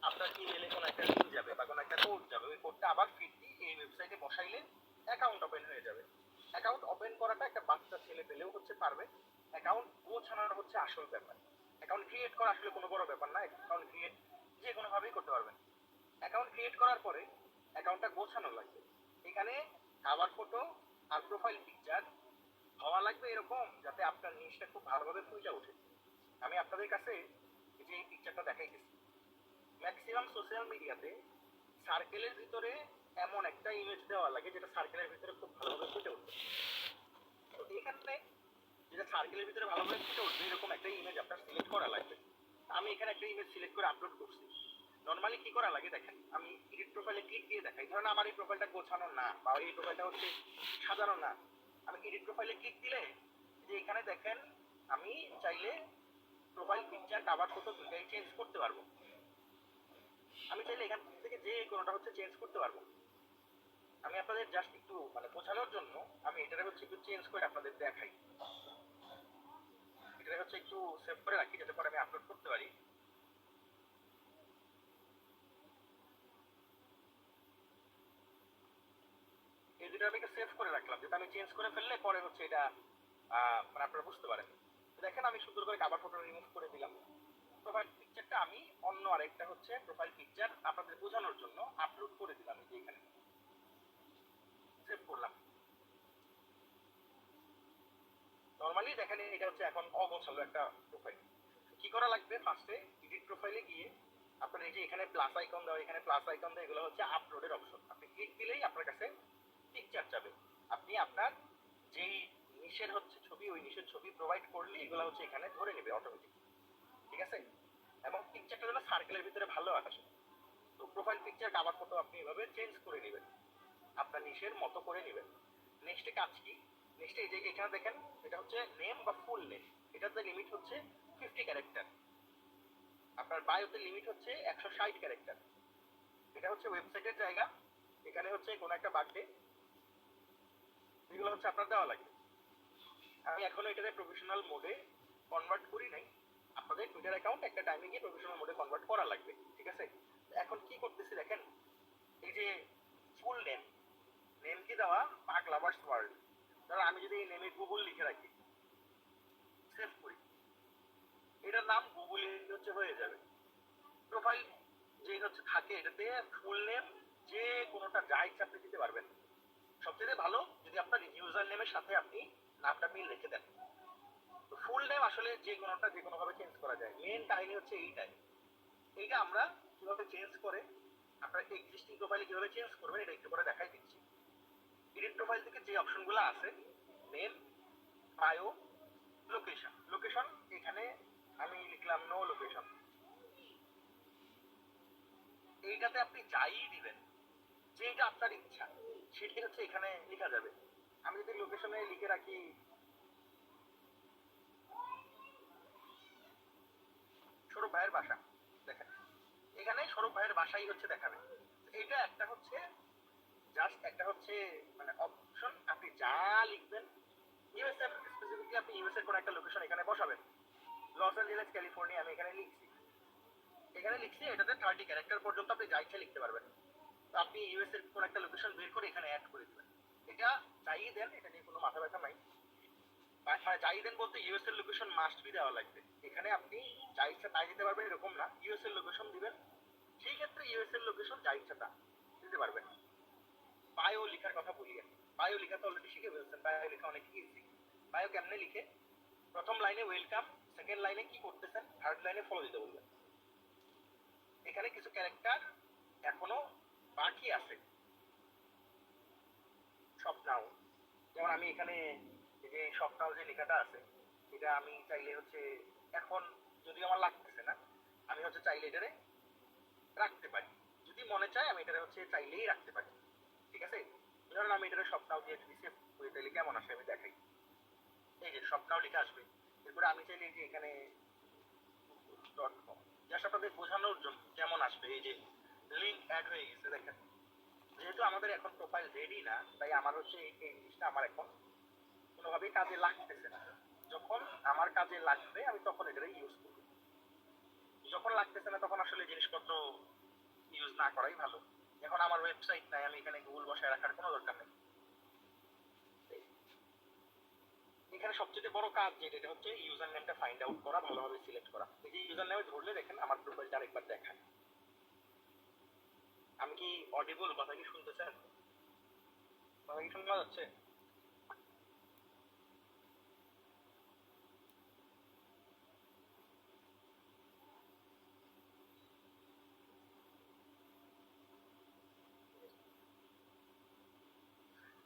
আপনার ইমেলে কোনো একটা লিঙ্ক যাবে বা কোনো একটা কোড যাবে, ওই কোডটা আবার ফিড দিয়ে এই ওয়েবসাইটে বসাইলে অ্যাকাউন্ট ওপেন হয়ে যাবে। অ্যাকাউন্ট ওপেন করাটা একটা বাচ্চা ছেলে পেলেও হচ্ছে পারবে। অ্যাকাউন্ট গোছানোর হচ্ছে আসল ব্যাপার। অ্যাকাউন্ট ক্রিয়েট করা আসলে কোনো বড় ব্যাপার না, অ্যাকাউন্ট ক্রিয়েট যে কোনোভাবেই করতে পারবেন। অ্যাকাউন্ট ক্রিয়েট করার পরে অ্যাকাউন্টটা গোছানো লাগবে। এখানে কাভার ফটো আর প্রোফাইল পিকচার হওয়া লাগবে এরকম যাতে আপনার জিনিসটা খুব ভালোভাবে ফুটে ওঠে। আমি আপনাদের কাছে যে এই পিকচারটা দেখাইতেছি, ম্যাক্সিমাম সোশ্যাল মিডিয়াতে সার্কেলের ভিতরে এমন একটা ইমেজ দেওয়া লাগে যেটা সার্কেলের ভিতরে খুব ভালোভাবে ফুটে উঠবে। তো এখানে যেটা সার্কেলের ভিতরে ভালোভাবে ফুটে উঠবে এরকম একটা ইমেজ আপনার সিলেক্ট করা লাগবে। আমি এখানে একটা ইমেজ সিলেক্ট করে আপলোড করছি। নর্মালি কি করা লাগে দেখেন, আমি এডিট প্রোফাইলে ক্লিক দিয়ে দেখাই। ধরেন আমার এই প্রোফাইলটা গোছানো না বা এই প্রোফাইলটা হচ্ছে সাজানো না, আমি এডিট প্রোফাইলে ক্লিক দিলে যে এখানে দেখেন আমি চাইলে প্রোফাইল পিকচার কাভার ফটো দুটাই চেঞ্জ করতে পারবো। আমি চাইলে এখান থেকে যে কোনোটা হচ্ছে চেঞ্জ করতে পারবো। আমি আপনাদের জাস্ট একটু মানে বোঝানোর জন্য আমি এটা হচ্ছে একটু চেঞ্জ করে আপনাদের দেখাই। এটা হচ্ছে একটু সেভ করে রাখি যাতে পরে আমি আপলোড করতে পারি। এই দুটো আমি সেভ করে রাখলাম যাতে আমি চেঞ্জ করে ফেললে পরে হচ্ছে এটা মানে আপনারা বুঝতে পারেন। দেখেন আমি সুন্দর করে কাভার ফটো রিমুভ করে দিলাম। প্রোফাইল পিকচারটা আমি অন্য আরেকটা হচ্ছে প্রোফাইল পিকচার আপনাদের বোঝানোর জন্য আপলোড করে দিলাম। এই যে এখানে সেভ করলাম। নরমালি দেখেন এটা হচ্ছে এখন অগোছালো একটা প্রোফাইল। কি করা লাগবে, ফার্স্টে এডিট প্রোফাইলে গিয়ে আপনার এই যে এখানে প্লাস আইকন দেওয়া, এখানে প্লাস আইকন দেওয়া, এগুলো হচ্ছে আপলোডের অপশন। আপনি ক্লিক দিলেই আপনার কাছে পিকচার যাবে। আপনি আপনার যেই নিশের হচ্ছে ছবি, ওই নিশের ছবি প্রোভাইড করলে এগুলো হচ্ছে এখানে ধরে নেবে অটোমেটিক। ঠিক আছে, এবং পিকচারটা যেন সার্কেলের ভিতরে ভালো আসে। তো প্রোফাইল পিকচার কাভার ফটো আপনি এভাবে চেঞ্জ করে নেবেন, আপনার নিশের মতো করে নেবেন। নেক্সটে কাজ কি, নেক্সটে এই যে এখানে দেখেন এটা হচ্ছে নেম বা ফুল নেম, এটার যে লিমিট হচ্ছে 50 ক্যারেক্টার। আপনার বায়োতে লিমিট হচ্ছে 160 ক্যারেক্টার। এটা হচ্ছে ওয়েবসাইটের জায়গা, এখানে হচ্ছে কোনো একটা বার্থডে, এগুলো হচ্ছে আপনার দেওয়া লাগবে। আমি এখনো এটাকে প্রফেশনাল মোডে কনভার্ট করি নাই। আপনাদের টুইটার অ্যাকাউন্ট একটা টাইমে গিয়ে প্রফেশনাল মোডে কনভার্ট করা লাগবে। ঠিক আছে, এখন কি করতেছি দেখেন, এই যে ফুল নেম, নেম কি দেওয়া পাক লাভার্স ওয়ার্ল্ড। ধরো আমি যদি এই নেমে গুগল লিখে রাখি, সেভ করি, এটার নাম গুগল হচ্ছে হয়ে যাবে। প্রোফাইল যে হচ্ছে থাকে এটাতে ফুল নেম যে কোনোটা যা ইচ্ছা আপনি দিতে পারবেন। সবচেয়ে ভালো যদি আপনার ইউজার নেমের সাথে আপনি নামটা মিল রেখে দেন। ফুল নেম আসলে যে কোনোটা যে কোনোভাবে চেঞ্জ করা যায়। মেন কাহিনী হচ্ছে এইটাই। এইটা আমরা কিভাবে চেঞ্জ করে আপনার এক্সিস্টিং প্রোফাইলে কিভাবে চেঞ্জ করবেন এটা একটু পরে দেখাই দিচ্ছি। এডিট প্রোফাইল থেকে যে অপশনগুলো আছে, নেম, বায়ো, লোকেশন। লোকেশন এখানে আমি লিখলাম নো লোকেশন। এইটাতে আপনি যাই দিবেন, যেটা আপনার ইচ্ছা সেটাই হচ্ছে এখানে লেখা যাবে। আমি যদি লোকেশনে লিখে রাখি সৌরভ ভাইয়ের বাসা, দেখেন এখানে সৌরভ ভাইয়ের বাসাই হচ্ছে দেখাবে। এটা একটা হচ্ছে জাস্ট একটা হচ্ছে মানে অপশন, আপনি যা লিখবেন ইউএসএ স্পেসিফিকলি আপনি ইউএসএ কোন একটা লোকেশন এখানে বসাবেন। লস অ্যাঞ্জেলেস ক্যালিফোর্নিয়া আমি এখানে লিখছি, এটাতে 30 ক্যারেক্টার পর্যন্ত আপনি যা ইচ্ছা লিখতে পারবেন। তো আপনি ইউএস এর কোন একটা লোকেশন বের করে এখানে অ্যাড করে দিবেন। এটা চাইয়ে দেন, এটা নিয়ে কোনো মাথা ব্যথা নাই। মানে চাইয়ে দেন বলতে ইউএস এর লোকেশন মাস্ট বি দেওয়া লাগবে। এখানে আপনি যা ইচ্ছা তাই দিতে পারবেন এরকম না, ইউএস এর লোকেশন দিবেন, সেই ক্ষেত্রে ইউএস এর লোকেশন যা ইচ্ছা তা দিতে পারবেন। বায়ো লেখার কথা বলি, বায়ো লেখা তো অলরেডি শিখে ফেলছেন, বায়ো লেখা অনেক ইজি। বায়ো কেমনে লিখে, প্রথম লাইনে ওয়েলকাম, সেকেন্ড লাইনে কি করতেছেন, থার্ড লাইনে ফলো দিতে বলবেন। এখানে কিছু ক্যারেক্টার এখনো বাকি আছে, স্বপ্নাও, যেমন আমি এখানে যে স্বপ্নাও যে লেখাটা আছে এটা আমি চাইলে হচ্ছে এখন যদি আমার লাগতেছে না আমি হচ্ছে চাইলে এটারে রাখতে পারি, যদি মনে চায় আমি এটারে হচ্ছে চাইলেই রাখতে পারি। ঠিক আছে, ধরুন আমি এটারে স্বপ্নাও দিয়ে যদি সেভ করি তাহলে কেমন আসে আমি দেখাই। এই যে স্বপ্নাও লেখা আসবে, এরপরে আমি চাইলে যে এখানে .com জাস্ট আপনাদের বোঝানোর জন্য কেমন আসবে। এই যে লিঙ্ক অ্যাড হয়ে গেছে দেখেন, যেহেতু আমাদের এখন প্রোফাইল রেডি না তাই আমার হচ্ছে এই জিনিসটা আমার এখন কোনোভাবেই কাজে লাগতেছে না। যখন আমার কাজে লাগবে আমি তখন এটা ইউজ করব। যখন লাগতেছে না তখন আসলে জিনিসপত্র ইউজ না করাই ভালো। এখন আমার ওয়েবসাইট নাই, আমি এখানে গুগল বসায় রাখার কোনো দরকার নেই। এখানে সবচেয়ে বড় কাজ যেটা হচ্ছে ইউজার নেমটা ফাইন্ড আউট করা, ভালোভাবে সিলেক্ট করা। এই যে ইউজার নেমে ধরলে দেখেন আমার প্রোফাইলটা আরেকবার দেখান। আমি কি অডিবল? কথা কি শুনতেছেন? কথা কি শোনা যাচ্ছে?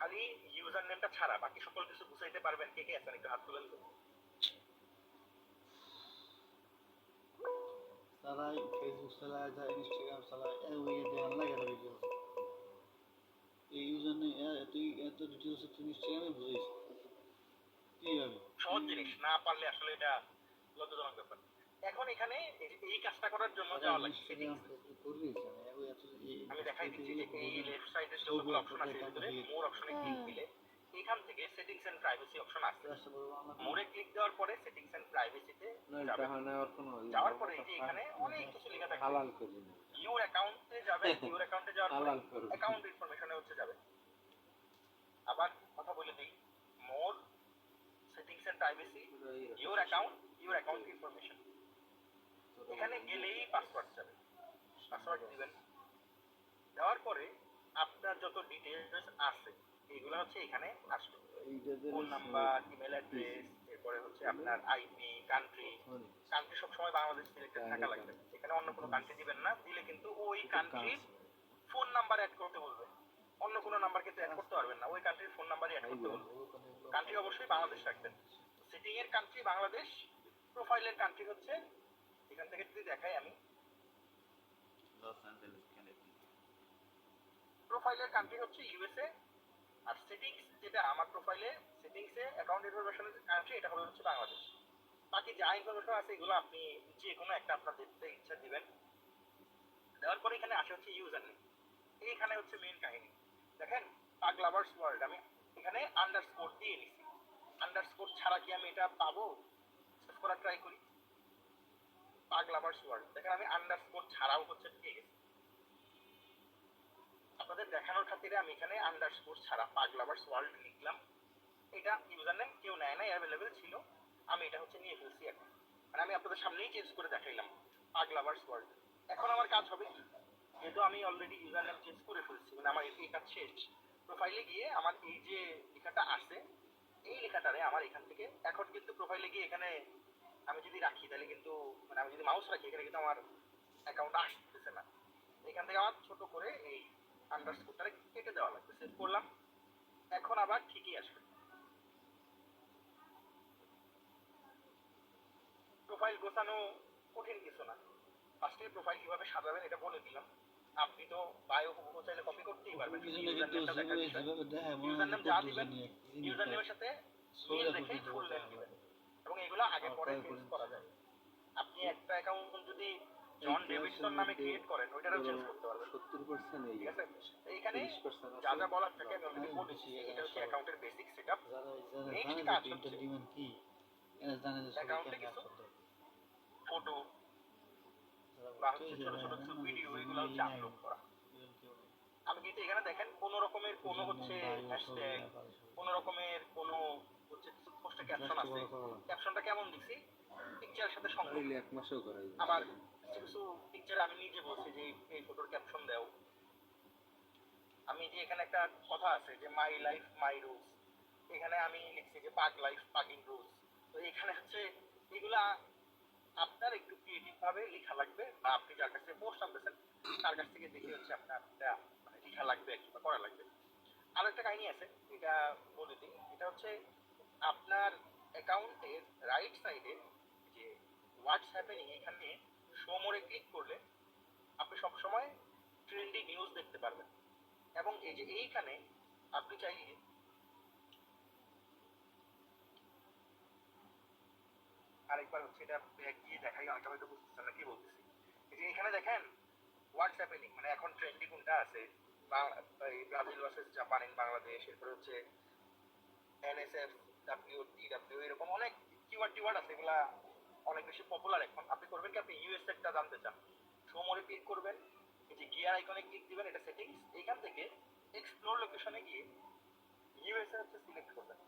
খালি ইউজার নেমটা ছাড়া বাকি সকল কিছু বুঝাইতে পারবেন? কে কে আছেন একটু হাত তুলেন তো। চালাই, ফেসবুক চালায়, যায় ইনস্টাগ্রাম চালায়, ওই দেখান লাগে না ভিডিও। এই ইউজার নেই তুই এত ডিটেলস তুই ইনস্টাগ্রামে বুঝাইছ কিভাবে? সহজ জিনিস, না পারলে আসলে এটা লজ্জাজনক ব্যাপার। এখন এখানে এই কাজটা করার জন্য যাওয়া লাগে ইনস্টাগ্রাম সেটিংস। ফেসবুক করবি এত আমি দেখাই দিচ্ছি যে এই লেফট সাইডের যতগুলো অপশন আছে এর ভিতরে মোর অপশনে ক্লিক দিলে এখান থেকে সেটিংস এন্ড প্রাইভেসি অপশন আছে। মোরে ক্লিক দেওয়ার পরে সেটিংস এন্ড প্রাইভেসিতে যাওয়ার পরে এই যে এখানে অনেক কিছু লেখা থাকে। ইউর অ্যাকাউন্টে যাবে, ইউর অ্যাকাউন্টে যাওয়ার পরে অ্যাকাউন্ট ইনফরমেশনে হচ্ছে যাবে। আবার কথা বলে দিই, more, settings and privacy, your account information. এখানে গেলেই পাসওয়ার্ড যাবে, পাসওয়ার্ড দিবেন। দেওয়ার পরে আপনার যত ডিটেইলস আছে এগুলো হচ্ছে এখানে আসবে। ফোন নাম্বার, ইমেল অ্যাড্রেস, এরপরে হচ্ছে আপনার আইপি, কান্ট্রি। কান্ট্রি সবসময় বাংলাদেশ সিলেক্টেড থাকা লাগবে। এখানে অন্য কোনো কান্ট্রি দিবেন না, দিলে কিন্তু ওই কান্ট্রির ফোন নাম্বার অ্যাড করতে বলবে। অন্য কোনো নাম্বার কিন্তু অ্যাড করতে পারবেন না, ওই কান্ট্রির ফোন নাম্বারই অ্যাড করতে বলবে। কান্ট্রি অবশ্যই বাংলাদেশ রাখবেন। সেটিং এর কান্ট্রি বাংলাদেশ, প্রোফাইলের কান্ট্রি হচ্ছে এখান থেকে যদি দেখাই আমি, প্রোফাইলের কান্ট্রি হচ্ছে ইউএসএ। আর সেটিংস যেটা আমার প্রোফাইলে সেটিংসে অ্যাকাউন্ট ইনফরমেশনের কান্ট্রি এটা হচ্ছে বাংলাদেশ। বাকি যা ইনফরমেশন আছে এগুলো আপনি যে কোনো একটা আপনার দিতে ইচ্ছা দিবেন। দেওয়ার পরে এখানে আসে হচ্ছে ইউজার নেম। এইখানে হচ্ছে মেইন কাহিনী। দেখেন পাগলাভার্স ওয়ার্ল্ড আমি এখানে আন্ডারস্কোর দিয়ে নিছি। আন্ডারস্কোর ছাড়া কি আমি এটা পাবো? সেভ করার ট্রাই করি। পাগলাভার্স ওয়ার্ল্ড দেখেন আমি আন্ডারস্কোর ছাড়াও হচ্ছে পেয়ে গেছি। আপনাদের দেখানোর খাতিরে আমি এখানে আন্ডারস্কোর ছাড়া পাগলাভার্স ওয়ার্ল্ড লিখলাম। এটা ইউজার নেম কেউ নেয় না, অ্যাভেলেবেল ছিল, আমি এটা হচ্ছে নিয়ে ফেলছি। এখন মানে আমি আপনাদের সামনেই চেঞ্জ করে দেখাইলাম পাগলাভার্স ওয়ার্ল্ড। এখন আমার কাজ হবে কি, যেহেতু আমি অলরেডি ইউজার নেম চেঞ্জ করে ফেলছি, মানে আমার এই কাজ শেষ। প্রোফাইলে গিয়ে আমার এই যে লেখাটা আছে এই লেখাটারে আমার এখান থেকে এখন কিন্তু প্রোফাইলে গিয়ে এখানে আমি যদি রাখি তাহলে কিন্তু মানে আমি যদি মাউস রাখি এখানে কিন্তু আমার অ্যাকাউন্ট আসতেছে না। এখান থেকে আমার ছোট করে এই আন্ডারস্কোরটারে কেটে দেওয়া লাগবে। সেভ করলাম, এখন আবার ঠিকই আসবে। প্রোফাইল গোছানো কঠিন কিছু না। ফার্স্টে প্রোফাইল কিভাবে সাজাবেন এটা বলে দিলাম। আপনি তো বায়ো হুবহু চাইলে কপি করতেই পারবেন। ইউজার নেমটা দেখার বিষয়, ইউজার নেম যা দিবেন ইউজার নেমের সাথে মিল রেখেই ফুল নেম দিবেন, এবং এগুলো আগে পরে চেঞ্জ করা যায়। আপনি একটা অ্যাকাউন্ট যদি জন ডেভিডসন নামে ক্রিয়েট করেন ওইটারও চেঞ্জ করতে পারবেন। 70% ঠিক আছে, এইখানে যা যা বলার থাকে আমি অলরেডি বলেছি। এটা হচ্ছে অ্যাকাউন্টের বেসিক সেটআপ। নেক্সট কাজ হচ্ছে অ্যাকাউন্টে কিছু ফটো বা হচ্ছে ছোট ছোট কিছু ভিডিও এগুলো হচ্ছে আপলোড করা। আমি কিন্তু এখানে দেখেন কোনো রকমের কোনো হচ্ছে হ্যাশট্যাগ, কোনো রকমের কোনো হচ্ছে পোস্টে ক্যাপশন আছে। ক্যাপশনটা কেমন দিছি পিকচারের সাথে সংযুক্ত। আবার কিছু কিছু পিকচার আমি নিজে বলছি যে এই ফটোর ক্যাপশন দাও। আমি যে এখানে একটা কথা আছে যে মাই লাইফ মাই রুলস, এখানে আমি লিখছি যে পাগ লাইফ পাগিং রুলস। তো এখানে হচ্ছে এগুলা আপনার একটু ক্রিয়েটিভ ভাবে লেখা লাগবে, বা আপনি যার কাছে পোস্ট আনতেছেন তার কাছ থেকে দেখে হচ্ছে আপনার মানে লেখা লাগবে আর কি, বা করা লাগবে। আরো একটা কাহিনী আছে, এটা বলে দিই। এটা হচ্ছে আপনার অ্যাকাউন্টের রাইট সাইডে যে হোয়াটস হ্যাপেনিং এখানে শো মোরে ক্লিক করলে আপনি সবসময় ট্রেন্ডি নিউজ দেখতে পারবেন। এবং এই যে এইখানে আপনি চাইলে আরেকবার হচ্ছে এটা ব্যাক দিয়ে দেখাই, অনেকটা হয়তো বুঝতেছেন না কি বলতেছি। এই যে এখানে দেখেন হোয়াটসঅ্যাপ লিঙ্ক, মানে এখন ট্রেন্ডি কোনটা আছে, Brazil versus Japan in Bangladesh, এরপরে হচ্ছে এনএসএফ, ডাব্লিউ টি ডাব্লিউ, এরকম অনেক কিওয়ার্ড আছে। এগুলা অনেক বেশি পপুলার এখন। আপনি করবেন কি, আপনি ইউএসএ টা জানতে চান, শো মোরে ক্লিক করবেন, এই যে গিয়ার আইকনে ক্লিক দিবেন, এটা সেটিংস, এইখান থেকে এক্সপ্লোর লোকেশনে গিয়ে ইউএসএ হচ্ছে সিলেক্ট করবেন,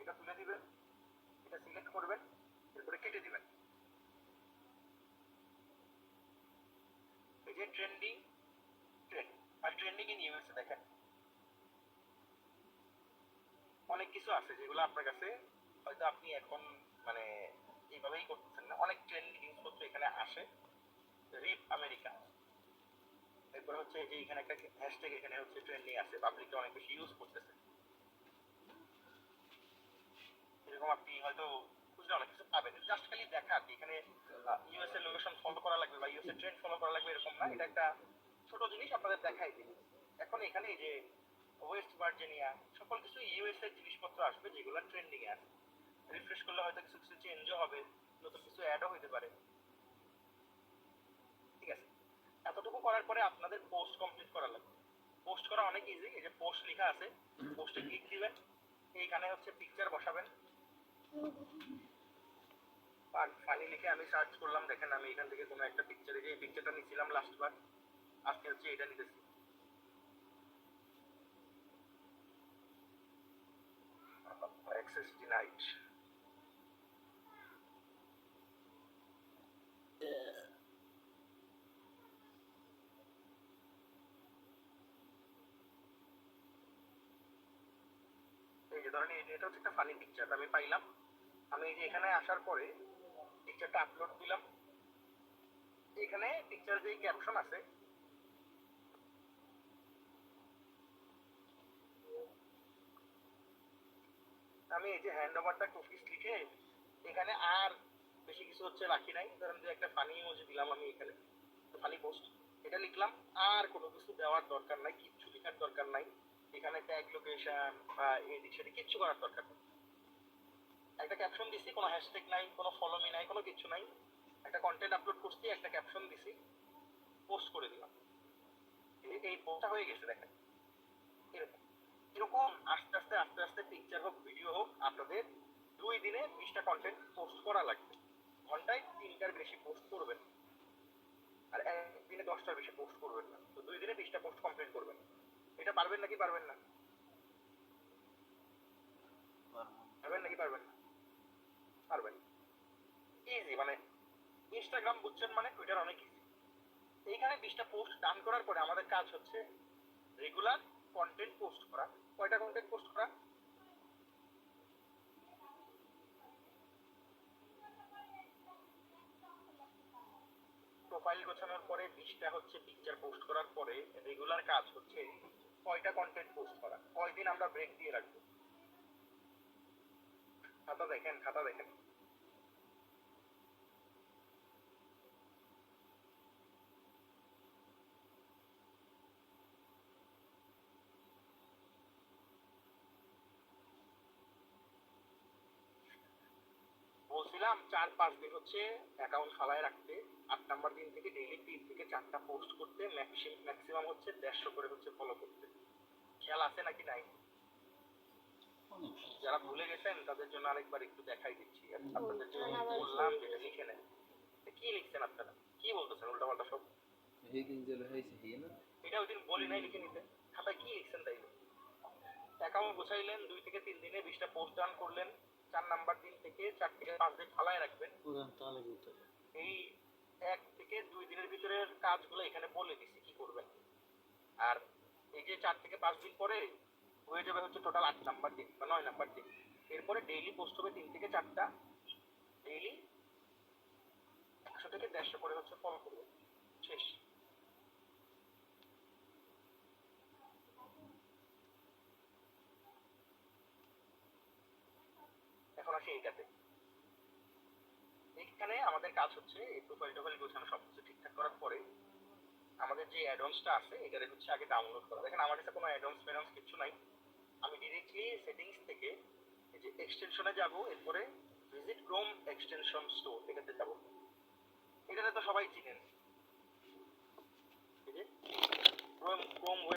এটা তুলে দিবেন, এটা সিলেক্ট করবেন, এরপরে কেটে দিবেন। এই যে ট্রেন্ডিং ট্রেন্ড আর ট্রেন্ডিং ইন ইউএসএ, দেখেন অনেক কিছু আছে যেগুলো আপনার কাছে হয়তো আপনি এখন মানে এইভাবেই করতেছেন না। অনেক ট্রেন্ডিং জিনিসপত্র এখানে আসে। রিপ আমেরিকা, এরপর হচ্ছে যে এখানে একটা হ্যাশট্যাগ এখানে হচ্ছে ট্রেন্ডিং আছে, পাবলিকটা অনেক বেশি ইউজ করতেছে। এরকম আপনি হয়তো খুঁজলে অনেক কিছু পাবেন। জাস্ট খালি দেখা আর কি, এখানে ইউএসএ লোকেশন ফলো করা লাগবে বা ইউএসএ ট্রেন্ড ফলো করা লাগবে এরকম না। এটা একটা ছোট জিনিস আপনাদের দেখাই দিই। এখন এখানে এই যে ওয়েস্ট ভার্জিনিয়া সকল কিছু ইউএসএ জিনিসপত্র আসবে যেগুলো ট্রেন্ডিং এ আছে। রিফ্রেশ করলে হয়তো কিছু কিছু চেঞ্জও হবে, নতুন কিছু অ্যাডও হইতে পারে। ঠিক আছে, এতটুকু করার পরে আপনাদের পোস্ট কমপ্লিট করা লাগবে। পোস্ট করা অনেক ইজি। এই যে পোস্ট লেখা আছে, পোস্টে ক্লিক দিবেন, এইখানে হচ্ছে পিকচার বসাবেন। ফানি লিখে আমি সার্চ করলাম, দেখেন আমি এখান থেকে কোনো একটা পিকচারে, যে পিকচারটা নিয়েছিলাম লাস্ট বার, আজকে হচ্ছে এটা নিতেছি। Access denied. এই যে ধরেন এটা হচ্ছে একটা ফানি পিকচার আমি পাইলাম। আমি এই যে এখানে আসার পরে পিকচারটা আপলোড দিলাম। এখানে পিকচার যে ক্যাপশন আছে, আমি এই যে হ্যান্ড ওভারটা টুকিস লিখে এখানে আর বেশি কিছু হচ্ছে রাখি নাই। ধরেন যে একটা ফানি ইমোজি দিলাম আমি এখানে, ফানি পোস্ট এটা লিখলাম। আর কোনো কিছু দেওয়ার দরকার নাই, কিচ্ছু লেখার দরকার নাই। এখানে ট্যাগ লোকেশন বা এদিক সেদিক কিচ্ছু করার দরকার নেই। একটা ক্যাপশন দিছি, কোনো হ্যাশট্যাগ নাই, কোনো ফলো মি নাই, কোনো কিছু নাই। একটা কন্টেন্ট আপলোড করছি, একটা ক্যাপশন দিছি, পোস্ট করে দিলাম। এই পোস্টটা হয়ে গেছে দেখেন। এরকম এরকম আস্তে আস্তে আস্তে আস্তে পিকচার হোক ভিডিও হোক, আপনাদের 2 দিনে 20টা কন্টেন্ট পোস্ট করা লাগবে। ঘন্টায় 3টার বেশি পোস্ট করবেন, আর একদিনে 10টার বেশি পোস্ট করবেন না। তো 2 দিনে 20টা পোস্ট কমপ্লিট করবেন। এটা পারবেন নাকি পারবেন না? পারবেন নাকি পারবেন না? পারবেন। ইজি, মানে ইনস্টাগ্রাম বুঝছেন মানে টুইটার অনেক ইজি। এইখানে 20টা পোস্ট ডান করার পরে আমাদের কাজ হচ্ছে রেগুলার কন্টেন্ট পোস্ট করা। কয়টা কন্টেন্ট পোস্ট করা? প্রোফাইল গোছানোর পরে 20টা হচ্ছে পিকচার পোস্ট করার পরে রেগুলার কাজ হচ্ছে কয়টা কন্টেন্ট পোস্ট করা। কয়দিন আমরা ব্রেক দিয়ে রাখবো? খাতা দেখেন, খাতা দেখেন। বলছিলাম 4-5 দিন হচ্ছে অ্যাকাউন্ট ফালায় রাখতে। 8 নাম্বার দিন থেকে ডেইলি 3 থেকে 4টা পোস্ট করতে, ম্যাক্সিমাম হচ্ছে 150 করে হচ্ছে ফলো করতে। খেয়াল আছে নাকি নাই? যারা ভুলে গেছেন তাদের জন্য আরেকবার একটু দেখাই দিচ্ছি। আপনাদের যে বললাম যেটা লিখে নেন। কি লিখছেন আপনারা? কি বলতেছেন উল্টাপাল্টা সব? এটা ওই দিন বলি নাই লিখে নিতে? খাতায় কি লিখছেন তাইলে? অ্যাকাউন্ট গোছাইলেন, 2 থেকে 3 দিনে 20টা পোস্ট ডান করলেন। 4 নাম্বার দিন থেকে 4 থেকে 5 দিন ফালায় রাখবেন। এই 1 থেকে 2 দিনের ভিতরের কাজগুলো এখানে বলে দিছি কি করবেন। আর এই যে 4 থেকে 5 দিন পরে হয়ে যাবে হচ্ছে টোটাল 8 নাম্বার দিন বা 9 নাম্বার দিন। এরপরে ডেইলি পোস্ট হবে 3 থেকে 4টা, ডেইলি 100 থেকে 150 করে হচ্ছে ফলো করবে। শেষ। এখন আসি এইটাতে। এখানে আমাদের কাজ হচ্ছে এই প্রোফাইল টোফাইল গোছানো সবকিছু ঠিকঠাক করার পরে আমাদের যে অ্যাডঅনসটা আছে এটারে হচ্ছে আগে ডাউনলোড করা। দেখেন আমার কাছে কোনো অ্যাডঅনস ফ্যাডঅনস কিছু নাই। আমি ডিরেক্টলি সেটিংস থেকে এই যে এক্সটেনশনে যাব, এরপরে ভিজিট ক্রোম এক্সটেনশন স্টোর এটাতে যাব। এটাতে তো সবাই চিনেন, এই যে ক্রোম